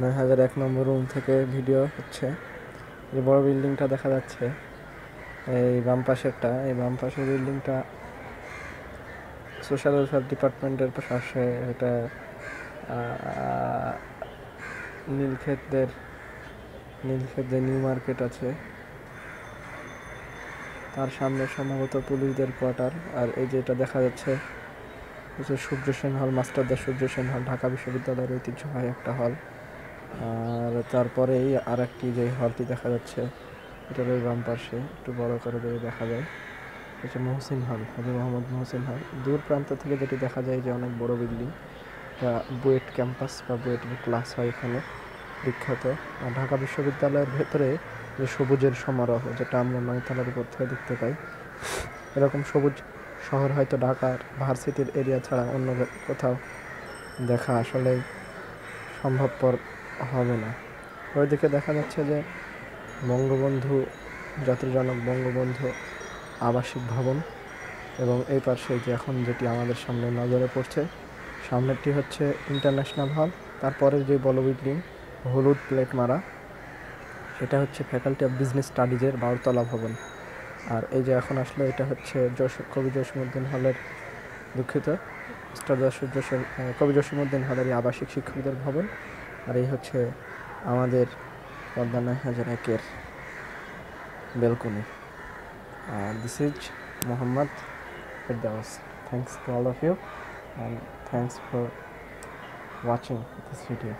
9001 নম্বর room থেকে video হচ্ছে। যে বড় বিল্ডিংটা দেখা যাচ্ছে এই বাম পাশেরটা, এই বাম পাশের বিল্ডিংটা সোশ্যাল ওয়েলফেয়ার ডিপার্টমেন্টের পাশে। এটা নীলক্ষেতের যে নিউ মার্কেট আছে তার সামনে সম্ভবত পুলিশদের কোয়ার্টার। আর এই যে এটা দেখা যাচ্ছে সূর্য সেন হল, মাস্টারদা সূর্য সেন হল, ঢাকা বিশ্ববিদ্যালয়ের ঐতিহ্যবাহী একটা হল। আর তারপরেই আর একটি যে হলটি দেখা যাচ্ছে এটার ওই বাম পাশে একটু বড় করে দিয়ে দেখা যায় হচ্ছে মহসিন হল, হাজী মোহাম্মদ মহসিন হল। দূর প্রান্ত থেকে যেটি দেখা যায় যে অনেক বড় বিল্ডিং, বুয়েট ক্যাম্পাস বা বুয়েটের ক্লাস হয় এখানে বিখ্যাত। আর ঢাকা বিশ্ববিদ্যালয়ের ভেতরে যে সবুজের সমারোহ, যেটা আমরা নয়তলার উপর থেকে দেখতে পাই, এরকম সবুজ শহর হয়তো ঢাকার ভার্সিটির এরিয়া ছাড়া অন্য কোথাও দেখা আসলেই সম্ভবপর হবে না। ওইদিকে দেখা যাচ্ছে যে বঙ্গবন্ধু, জাতির জনক বঙ্গবন্ধু আবাসিক ভবন, এবং এই পাশে যে এখন যেটি আমাদের সামনে নজরে পড়ছে, সামনেরটি হচ্ছে ইন্টারন্যাশনাল হল। তারপরের যে বড় বিল্ডিং হলুদ প্লেট মারা, সেটা হচ্ছে ফ্যাকাল্টি অফ বিজনেস স্টাডিজের 12তলা ভবন। আর এই যে এখন আসলে এটা হচ্ছে কবি জসীমউদ্দিন হলের, দুঃখিত, কবি জসীমউদ্দিন হলের আবাসিক শিক্ষকদের ভবন। আর এই হচ্ছে আমাদের পদ্মা 9001-এর balcony. This is Muhammad Firdaus. Thanks to all of you and thanks for watching this video.